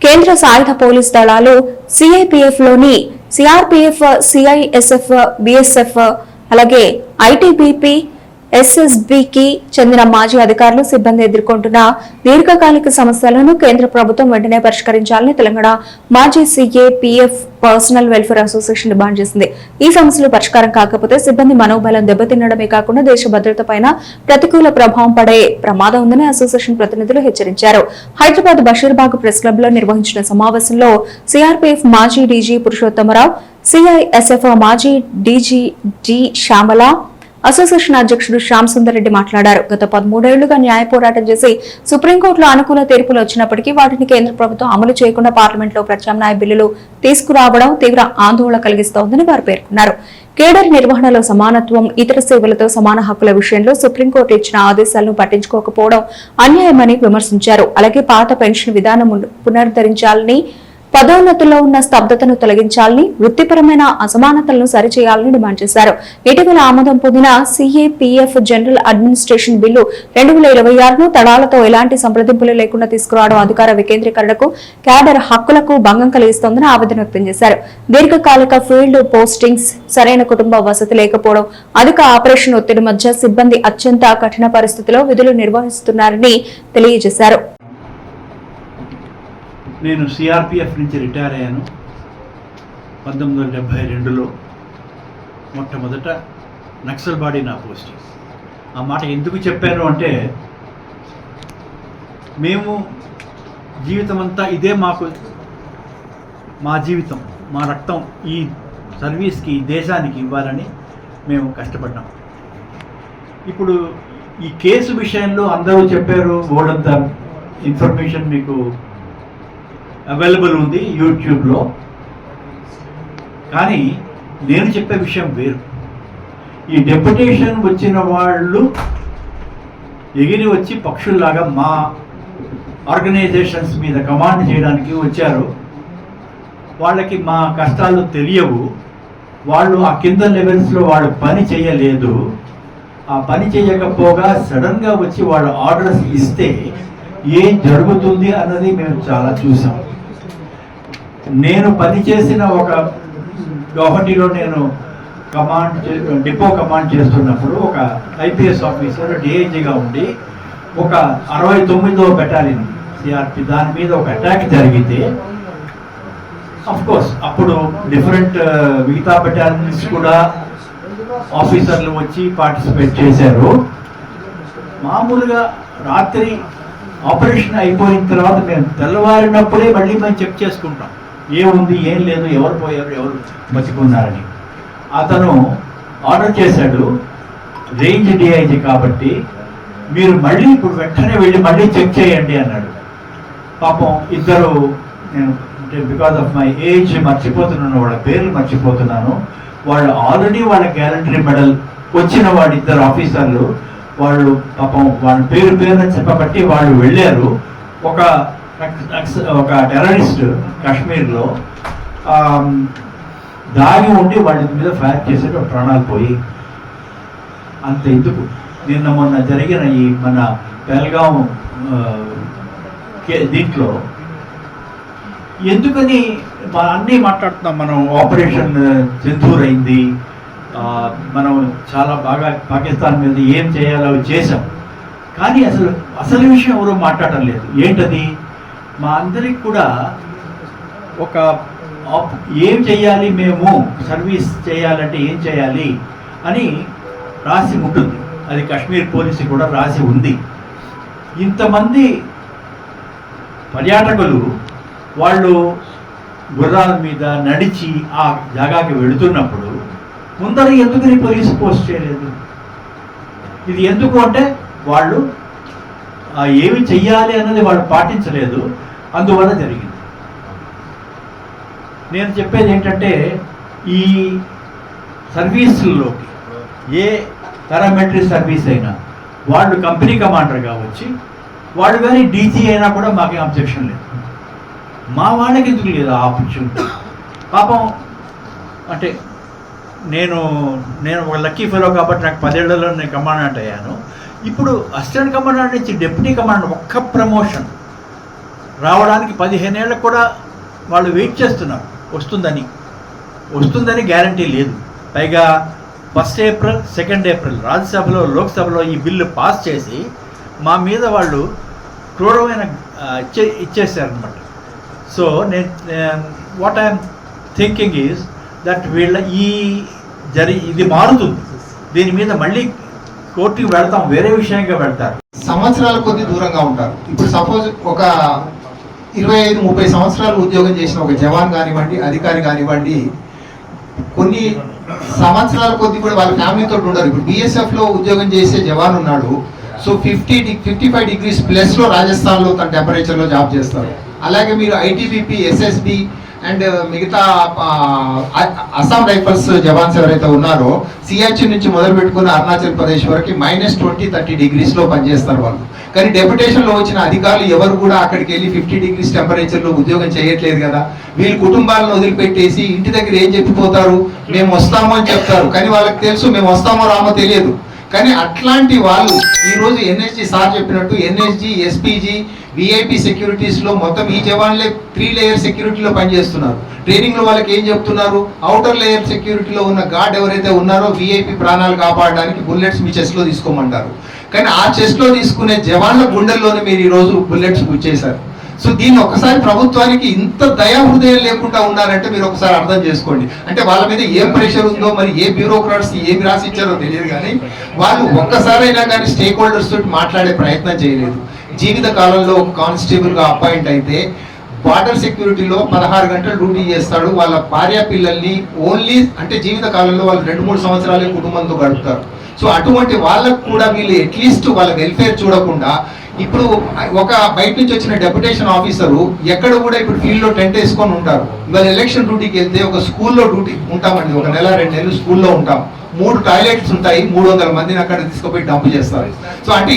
కేంద్ర సాయుధ పోలీస్ దళాలు సిఐపిఎఫ్లోని సిఆర్పిఎఫ్, సిఐఎస్ఎఫ్, బిఎస్ఎఫ్ అలాగే ఐటీబీపీ, ఎస్ఎస్బికి చెందిన మాజీ అధికారులు, సిబ్బంది ఎదుర్కొంటున్న దీర్ఘకాలిక సమస్యలను కేంద్ర ప్రభుత్వం వెంటనే పరిష్కరించాలని తెలంగాణ మాజీ CAPF personal welfare association demand చేసింది. ఈ సమస్యలు పరిష్కారం కాకపోతే సిబ్బంది మనోబలం దెబ్బతినడమే కాకుండా దేశ భద్రతపైన ప్రతికూల ప్రభావం పడే ప్రమాదం ఉందని అసోసియేషన్ ప్రతినిధులు హెచ్చరించారు. హైదరాబాద్ బషీర్బాగ్ ప్రెస్ క్లబ్ లో నిర్వహించిన సమావేశంలో సిఆర్పిఎఫ్ మాజీ డీజీ పురుషోత్తమరావు, సిఐఎస్ఎఫ్ మాజీ డీజీ డి శ్యామల, అసోసియేషన్ అధ్యక్షుడు శ్యామ్ సుందర్ రెడ్డి మాట్లాడారు. గత 13 ఏళ్లుగా న్యాయ పోరాటం చేసి సుప్రీంకోర్టులో అనుకూల తీర్పులు వచ్చినప్పటికీ వాటిని కేంద్ర ప్రభుత్వం అమలు చేయకుండా పార్లమెంట్లో ప్రత్యామ్నాయ బిల్లులు తీసుకురావడం తీవ్ర ఆందోళన కలిగిస్తోందని వారు పేర్కొన్నారు. కేడర్ నిర్వహణలో సమానత్వం, ఇతర సేవలతో సమాన హక్కుల విషయంలో సుప్రీంకోర్టు ఇచ్చిన ఆదేశాలను పట్టించుకోకపోవడం అన్యాయమని విమర్శించారు. అలాగే పాత పెన్షన్ విధానం పునరుద్ధరించాలని, పదోన్నతుల్లో ఉన్న స్తబ్దతను తొలగించాలని, వృత్తిపరమైన అసమానతలను సరిచేయాలని డిమాండ్ చేశారు. ఇటీవల ఆమోదం పొందిన సిఏపిఎఫ్ జనరల్ అడ్మినిస్ట్రేషన్ బిల్లు 2026ను తడాలతో ఎలాంటి సంప్రదింపులు లేకుండా తీసుకురావడం అధికార వికేంద్రీకరణకు, క్యాడర్ హక్కులకు భంగం కలిగిస్తోందని ఆవేదన వ్యక్తం చేశారు. దీర్ఘకాలిక ఫీల్డ్ పోస్టింగ్స్, సరైన కుటుంబ వసతి లేకపోవడం, అధిక ఆపరేషన్ ఒత్తిడి మధ్య సిబ్బంది అత్యంత కఠిన పరిస్థితిలో విధులు నిర్వహిస్తున్నారని తెలియజేశారు. నేను సిఆర్పిఎఫ్ నుంచి రిటైర్ అయ్యాను 1972లో. మొట్టమొదట నక్సల్ బాడీ నా పోస్టింగ్. ఆ మాట ఎందుకు చెప్పాను అంటే, మేము జీవితం అంతా ఇదే మా జీవితం, మా రక్తం ఈ సర్వీస్కి, దేశానికి ఇవ్వాలని మేము కష్టపడ్డాం. ఇప్పుడు ఈ కేసు విషయంలో అందరూ చెప్పారు, బోర్డంత ఇన్ఫర్మేషన్ మీకు అవైలబుల్ ఉంది యూట్యూబ్లో. కానీ నేను చెప్పే విషయం వేరు. ఈ డెప్యుటేషన్ వచ్చిన వాళ్ళు ఎగిరి వచ్చి పక్షుల్లాగా మా ఆర్గనైజేషన్స్ మీద కమాండ్ చేయడానికి వచ్చారు. వాళ్ళకి మా కష్టాలు తెలియవు. వాళ్ళు ఆ కింద లెవెల్స్లో వాళ్ళు పని చేయలేదు. ఆ పని చేయకపోగా సడన్గా వచ్చి వాళ్ళు ఆర్డర్స్ ఇస్తే ఏం జరుగుతుంది అన్నది మేము చాలా చూసాం. నేను పనిచేసిన ఒక గౌహటిలో నేను డిపో కమాండ్ చేస్తున్నప్పుడు ఒక ఐపీఎస్ ఆఫీసర్ డిఐజీగా ఉండి ఒక 69వ బెటాలియన్ సిఆర్పి దాని మీద ఒక అటాక్ జరిగితే, అఫ్కోర్స్ అప్పుడు డిఫరెంట్ మిగతా బెటాలియన్స్ కూడా ఆఫీసర్లు వచ్చి పార్టిసిపేట్ చేశారు. మామూలుగా రాత్రి ఆపరేషన్ అయిపోయిన తర్వాత మేము తెల్లవారినప్పుడే మళ్ళీ మేము చెక్ చేసుకుంటాం, ఏముంది ఏం లేదు, ఎవరు పోయారు, ఎవరు బతికున్నారని. అతను ఆర్డర్ చేశాడు, రేంజ్ డిఐజీ కాబట్టి మీరు మళ్ళీ ఇప్పుడు వెంటనే వెళ్ళి మళ్ళీ చెక్ చేయండి అన్నాడు. పాపం ఇద్దరు, నేను బికాజ్ ఆఫ్ మై ఏజ్ మర్చిపోతున్నాను, వాళ్ళ పేర్లు మర్చిపోతున్నాను. వాళ్ళు ఆల్రెడీ వాళ్ళ గ్యాలంటరీ మెడల్ వచ్చిన వాడు ఇద్దరు ఆఫీసర్లు. వాళ్ళు పాపం వాళ్ళ పేరున చెప్పబట్టి వాళ్ళు వెళ్ళారు. ఒక టెర్రరిస్ట్ కాశ్మీర్లో దాగి ఉండి వాళ్ళ మీద ఫైర్ చేసేట ప్రాణాలు పోయి. అంత ఎందుకు, మొన్న జరిగిన ఈ మన పెహల్గాం దీంట్లో ఎందుకని అన్నీ మాట్లాడుతున్నాం మనం. ఆపరేషన్ సింధూర్ అయింది, మనం చాలా బాగా పాకిస్తాన్ మీద ఏం చేయాలో చేసాం. కానీ అసలు విషయం ఎవరో మాట్లాడటం లేదు. ఏంటది? మా అందరికి కూడా ఒక ఏం చేయాలి, మేము సర్వీస్ చేయాలంటే ఏం చేయాలి అని రాసి ఉంటుంది. అది కాశ్మీర్ పోలీసు కూడా రాసి ఉంది. ఇంతమంది పర్యాటకులు వాళ్ళు గుర్రాల మీద నడిచి ఆ జాగాకి వెళుతున్నప్పుడు ముందర ఎందుకని పోలీసు పోస్ట్ చేయలేదు? ఇది ఎందుకు అంటే వాళ్ళు ఏమి చెయ్యాలి అన్నది వాళ్ళు పాటించలేదు, అందువల్ల జరిగింది. నేను చెప్పేది ఏంటంటే, ఈ సర్వీసుల్లోకి ఏ పారామిలిటరీ సర్వీస్ అయినా వాళ్ళు కంపెనీ కమాండర్గా వచ్చి వాళ్ళు కానీ డీజీ అయినా కూడా మాకేం అబ్జెక్షన్ లేదు. మా వాళ్ళకి ఎందుకు లేదు ఆ ఆపర్చునిటీ? పాపం అంటే నేను ఒక లక్కీ ఫెలో కాబట్టి నాకు 10 ఏళ్లలో నేను కమాండెంట్ అయ్యాను. ఇప్పుడు అసిస్టెంట్ కమాండెంట్ నుంచి డిప్యూటీ కమాండెంట్ ఒక్క ప్రమోషన్ రావడానికి 15 ఏళ్ళకు కూడా వాళ్ళు వెయిట్ చేస్తున్నారు వస్తుందని గ్యారంటీ లేదు. పైగా 1 ఏప్రిల్ 2 ఏప్రిల్ రాజ్యసభలో లోక్సభలో ఈ బిల్లు పాస్ చేసి మా మీద వాళ్ళు క్రూరమైన ఇచ్చేసారనమాట. So what I'm thinking is that ఇది మారుతుంది. దీని మీద మళ్ళీ కోర్టుకి వెళ్తాం, వేరే విషయంగా వెళ్తారు. సంవత్సరాల కొద్ది దూరంగా ఉంటారు. ఇప్పుడు సపోజ్ ఒక 25-30 సంవత్సరాలు ఉద్యోగం చేసిన ఒక జవాన్ కానివ్వండి, అధికారి కానివ్వండి, కొన్ని సంవత్సరాల కొద్ది కూడా వాళ్ళ ఫ్యామిలీతో ఉండరు. ఇప్పుడు బిఎస్ఎఫ్ లో ఉద్యోగం చేసే జవాన్ ఉన్నాడు. సో 55 డిగ్రీస్ ప్లస్ లో రాజస్థాన్ లో తన టెంపరేచర్ లో జాబ్ చేస్తారు. అలాగే మీరు ఐటీబీపీ, ఎస్ఎస్బి అండ్ మిగతా అస్సాం రైఫల్స్ జవాన్స్ ఎవరైతే ఉన్నారో సియాచిన్ నుంచి మొదలు పెట్టుకుని అరుణాచల్ ప్రదేశ్ వరకు -20-30 డిగ్రీస్ లో పనిచేస్తారు వాళ్ళు. కానీ డెప్యుటేషన్ లో వచ్చిన అధికారులు ఎవరు కూడా అక్కడికి వెళ్ళి 50 డిగ్రీస్ టెంపరేచర్ లో ఉద్యోగం చేయట్లేదు కదా. వీళ్ళు కుటుంబాలను వదిలిపెట్టేసి ఇంటి దగ్గర ఏం చెప్పిపోతారు, మేము వస్తాము అని చెప్తారు. కానీ వాళ్ళకి తెలుసు మేము వస్తామో రామో తెలియదు. కానీ అట్లాంటి వాళ్ళు ఈ రోజు ఎన్ఎస్జీ సార్ చెప్పినట్టు ఎన్ఎస్జీ, ఎస్పీజీ, విఐపి సెక్యూరిటీస్ లో మొత్తం ఈ జవాన్లే 3 లేయర్ సెక్యూరిటీలో పనిచేస్తున్నారు. ట్రైనింగ్ లో వాళ్ళకి ఏం చెప్తున్నారు, అవుటర్ లేయర్ సెక్యూరిటీలో ఉన్న గార్డ్ ఎవరైతే ఉన్నారో విఐపి ప్రాణాలు కాపాడడానికి బుల్లెట్స్ మీ చెస్ట్ లో తీసుకోమంటారు. కానీ ఆ చెస్ట్ లో తీసుకునే జవాన్ల గుండెల్లోనే మీరు ఈ రోజు బుల్లెట్స్ గుచ్చేశారు. సో దీన్ని ఒకసారి ప్రభుత్వానికి ఇంత దయాహృదయం లేకుండా ఉన్నారంటే మీరు ఒకసారి అర్థం చేసుకోండి. అంటే వాళ్ళ మీద ఏం ప్రెషర్ ఉందో, మరి ఏ బ్యూరోక్రాట్స్ ఏమి రాసి ఇచ్చారో తెలియదు. కానీ వాళ్ళు ఒక్కసారైనా కానీ స్టేక్ హోల్డర్స్ తోటి మాట్లాడే ప్రయత్నం చేయలేదు. జీవిత కాలంలో ఒక కానిస్టేబుల్ గా అపాయింట్ అయితే బార్డర్ సెక్యూరిటీలో 16 గంటలు డ్యూటీ చేస్తాడు. వాళ్ళ భార్య పిల్లల్ని ఓన్లీ అంటే జీవిత కాలంలో వాళ్ళు 2-3 సంవత్సరాలే కుటుంబంతో గడుపుతారు. సో అటువంటి వాళ్ళకు కూడా వీళ్ళు అట్లీస్ట్ వాళ్ళ వెల్ఫేర్ చూడకుండా ఇప్పుడు ఒక బయట నుంచి వచ్చిన డెప్యుటేషన్ ఆఫీసరు ఎక్కడ కూడా ఇప్పుడు ఫీల్డ్ లో టెంట్ వేసుకొని ఉంటారు. ఇవాళ ఎలక్షన్ డ్యూటీకి వెళ్తే ఒక స్కూల్లో డ్యూటీ ఉంటామండి, 1 నెల 2 నెలలు స్కూల్లో ఉంటాం. 3 టాయిలెట్స్ ఉంటాయి, 300 మందిని అక్కడ తీసుకుపోయి డంప్ చేస్తారు. సో అంటే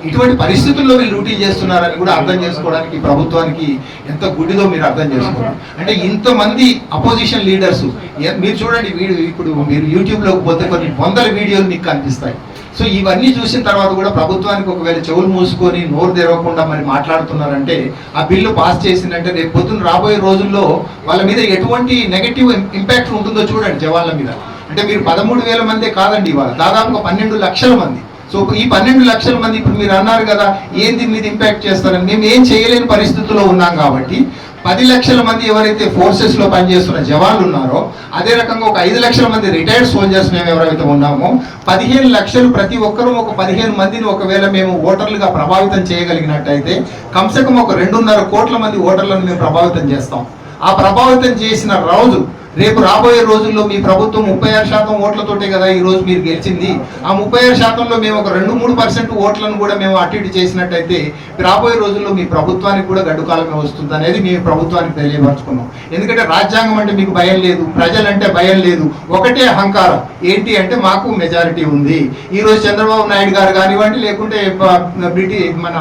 ఇటువంటి పరిస్థితుల్లో వీళ్ళు డ్యూటీ చేస్తున్నారని కూడా అర్థం చేసుకోవడానికి ప్రభుత్వానికి ఎంత గుడ్డిదో మీరు అర్థం చేసుకోండి. అంటే ఇంతమంది అపోజిషన్ లీడర్స్ మీరు చూడండి, ఇప్పుడు మీరు యూట్యూబ్లోకి పోతే కొన్ని 100 వీడియోలు మీకు కనిపిస్తాయి. సో ఇవన్నీ చూసిన తర్వాత కూడా ప్రభుత్వానికి ఒకవేళ చెవులు మూసుకొని నోరు తెరవకుండా మరి మాట్లాడుతున్నారంటే ఆ బిల్లు పాస్ చేసిందంటే రేపు పొద్దున్న రాబోయే రోజుల్లో వాళ్ళ మీద ఎటువంటి నెగటివ్ ఇంపాక్ట్ ఉంటుందో చూడండి జవాన్ల మీద. అంటే మీరు 13,000 మందే కాదండి, ఇవాళ దాదాపుగా 12 లక్షల మంది. సో ఈ 12 లక్షల మంది ఇప్పుడు మీరు అన్నారు కదా ఏం దీని మీద ఇంపాక్ట్ చేస్తారని, మేము ఏం చేయలేని పరిస్థితుల్లో ఉన్నాం కాబట్టి 10 లక్షల మంది ఎవరైతే ఫోర్సెస్ లో పనిచేస్తున్న జవాన్లు ఉన్నారో, అదే రకంగా ఒక 5 లక్షల మంది రిటైర్డ్ సోల్జర్స్ మేము ఎవరైతే ఉన్నామో 15 లక్షలు ప్రతి ఒక్కరూ ఒక 15 మందిని ఒకవేళ మేము ఓటర్లుగా ప్రభావితం చేయగలిగినట్టయితే కమ్సెకం ఒక 2.5 కోట్ల మంది ఓటర్లను మేము ప్రభావితం చేస్తాం. ఆ ప్రభావితం చేసిన రోజు రేపు రాబోయే రోజుల్లో మీ ప్రభుత్వం 36% ఓట్లతోటే కదా ఈ రోజు మీరు గెలిచింది. ఆ 36%లో మేము ఒక 2-3% ఓట్లను కూడా మేము అటు ఇటు చేసినట్టయితే రాబోయే రోజుల్లో మీ ప్రభుత్వానికి కూడా గడ్డుకాలమే వస్తుంది అనేది మేము ప్రభుత్వానికి తెలియపరచుకున్నాం. ఎందుకంటే రాజ్యాంగం అంటే మీకు భయం లేదు, ప్రజలంటే భయం లేదు, ఒకటే అహంకారం ఏంటి అంటే మాకు మెజారిటీ ఉంది. ఈ రోజు చంద్రబాబు నాయుడు గారు కానివ్వండి, లేకుంటే మన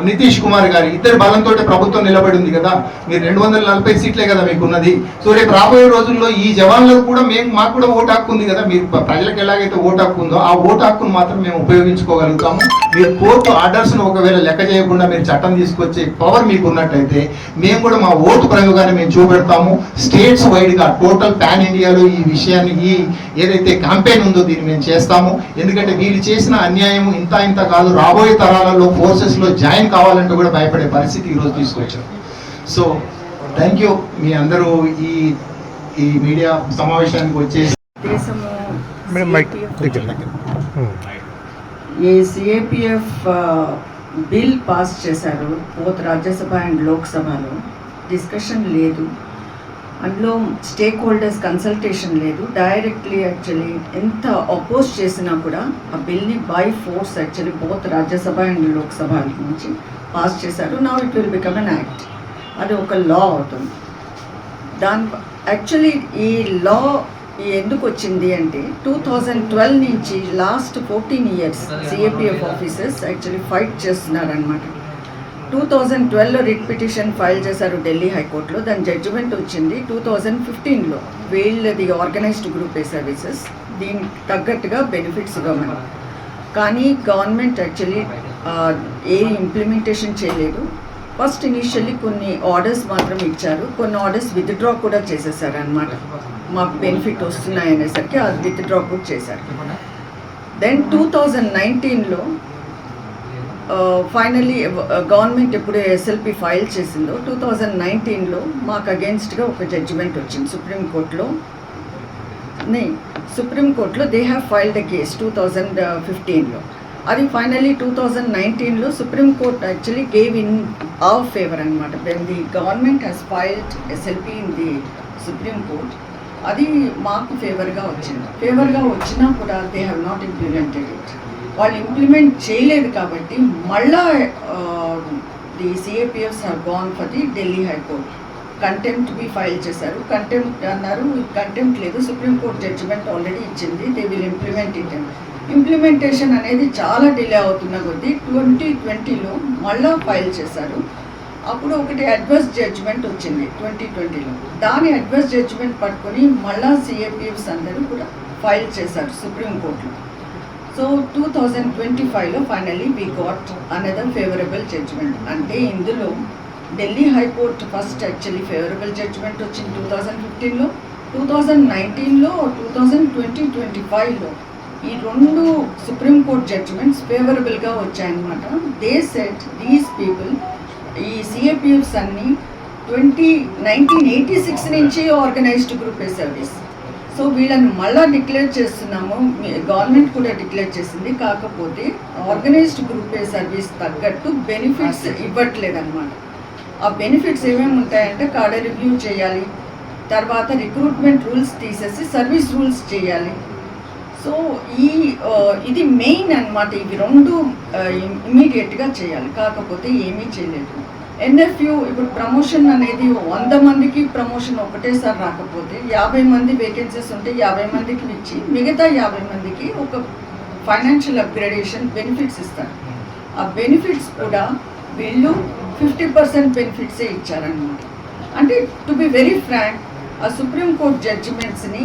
నితీష్ కుమార్ గారి ఇద్దరు బలంతో ప్రభుత్వం నిలబడి ఉంది కదా. మీరు 240 సీట్లే కదా మీకు ఉన్నది. సో రేపు రాబోయే రోజుల్లో ఈ జవాన్లకు కూడా మాకు కూడా ఓటు హక్కు ఉంది కదా. మీరు ప్రజలకు ఎలాగైతే ఓటు హక్కు ఉందో ఆ ఓటు హక్కును మాత్రం మేము ఉపయోగించుకోగలుగుతాము. మీరు కోర్టు ఆర్డర్స్ ను ఒకవేళ లెక్క చేయకుండా మీరు చట్టం తీసుకొచ్చే పవర్ మీకు ఉన్నట్టయితే మేము కూడా మా ఓటు ప్రయోగాన్ని మేము చూపెడతాము. స్టేట్స్ వైడ్ గా టోటల్ పాన్ ఇండియాలో ఈ విషయాన్ని ఈ ఏదైతే క్యాంపెయిన్ ఉందో దీన్ని మేము చేస్తాము. ఎందుకంటే వీళ్ళు చేసిన అన్యాయం ఇంత కాదు, రాబోయే తరాలలో ఫోర్సెస్ లో జాయిన్ కావాలంటే కూడా భయపడే పరిస్థితి ఈ రోజు తీసుకొచ్చారు. సో థ్యాంక్ యూ మీ అందరూ ఈ మీడియా సమావేశానికి వచ్చేసి ఈ సిఏపిఎఫ్ బిల్ పాస్ చేశారు బోత్ రాజ్యసభ అండ్ లోక్సభలో. డిస్కషన్ లేదు, అందులో స్టేక్ హోల్డర్స్ కన్సల్టేషన్ లేదు. డైరెక్ట్లీ యాక్చువల్లీ ఎంత అపోజ్ చేసినా కూడా ఆ బిల్ని by force actually both Rajya Sabha and Lok Sabha నుంచి పాస్ చేశారు. Now it will become an act, అది ఒక లా అవుతుంది. దాని యాక్చువల్లీ ఈ లా ఎందుకు వచ్చింది అంటే 2012 నుంచి last 14 years CAPF officers actually fight చేస్తున్నారనమాట. 2012లో రిట్ పిటిషన్ ఫైల్ చేశారు ఢిల్లీ హైకోర్టులో. దాని జడ్జిమెంట్ వచ్చింది 2015లో. వీళ్ళది ఆర్గనైజ్డ్ గ్రూప్ ఏ సర్వీసెస్, దీనికి తగ్గట్టుగా బెనిఫిట్స్ ఇవ్వమని. కానీ గవర్నమెంట్ యాక్చువల్లీ ఏ ఇంప్లిమెంటేషన్ చేయలేదు. ఫస్ట్ ఇనిషియల్లీ కొన్ని ఆర్డర్స్ మాత్రం ఇచ్చారు, కొన్ని ఆర్డర్స్ విత్డ్రా కూడా చేసేసారు అనమాట. మాకు బెనిఫిట్ వస్తున్నాయనేసరికి అది విత్డ్రా కూడా చేశారు. దెన్ 2019లో ఫైనల్లీ గవర్నమెంట్ ఎప్పుడు ఎస్ఎల్పి ఫైల్ చేసిందో 2019లో మాకు అగేన్స్ట్గా ఒక జడ్జిమెంట్ వచ్చింది సుప్రీంకోర్టులో. They have filed the case 2015లో. అది ఫైనల్లీ 2019లో Supreme Court actually gave in our favour అనమాట. When the government has filed SLP in the Supreme Court, అది మాకు ఫేవర్గా వచ్చినా కూడా they have not implemented it. వాళ్ళు ఇంప్లిమెంట్ చేయలేదు కాబట్టి మళ్ళా the CAPFs have gone for the Delhi High Court. Contempt be file చేశారు. కంటెంప్ట్ అన్నారు, కంటెంప్ట్ లేదు, సుప్రీంకోర్టు జడ్జిమెంట్ ఆల్రెడీ ఇచ్చింది, they will implement it. Implementation అనేది చాలా డిలే అవుతున్న కొద్దీ 2020లో మళ్ళా ఫైల్ చేశారు. అప్పుడు ఒకటి అడ్వర్స్ జడ్జిమెంట్ వచ్చింది 2020లో. దాని అడ్వర్స్ జడ్జిమెంట్ పట్టుకొని మళ్ళా సిఏపిఎఫ్స్ అందరూ కూడా ఫైల్ చేశారు సుప్రీంకోర్టులో. సో 2025లో finally we got another favourable judgement. అంటే ఇందులో Delhi high court first actually favourable judgement వచ్చింది 2015లో, 2019లో, 2025లో ఈ రెండు సుప్రీంకోర్టు జడ్జిమెంట్స్ ఫేవరబుల్గా వచ్చాయన్నమాట. దే సెట్ దీస్ పీపుల్, ఈ సిఏపిఎఫ్స్ అన్నీ 1986 నుంచి organised group A service. So వీళ్ళని మళ్ళా డిక్లేర్ చేస్తున్నాము, గవర్నమెంట్ కూడా డిక్లేర్ చేసింది. కాకపోతే ఆర్గనైజ్డ్ గ్రూప్ ఏ సర్వీస్ తగ్గట్టు బెనిఫిట్స్ ఇవ్వట్లేదన్నమాట. ఆ బెనిఫిట్స్ ఏమేమి ఉంటాయంటే కాడర్ రివ్యూ చేయాలి, తర్వాత రిక్రూట్మెంట్ రూల్స్ తీసేసి సర్వీస్ రూల్స్ చేయాలి. సో ఇది మెయిన్ అన్నమాట. ఇవి రెండు ఇమీడియట్గా చేయాలి, కాకపోతే ఏమీ చేయలేదు. ఎన్ఎఫ్యూ ఇప్పుడు ప్రమోషన్ అనేది 100 మందికి ప్రమోషన్ ఒకటేసారి రాకపోతే 50 మంది వేకెన్సీస్ ఉంటే 50 మందికి ఇచ్చి మిగతా 50 మందికి ఒక ఫైనాన్షియల్ అప్గ్రేడేషన్ బెనిఫిట్స్ ఇస్తారు. ఆ బెనిఫిట్స్ కూడా వీళ్ళు 50% బెనిఫిట్సే ఇచ్చారనమాట. అంటే టు బి వెరీ ఫ్రాంక్, ఆ సుప్రీంకోర్టు జడ్జిమెంట్స్ని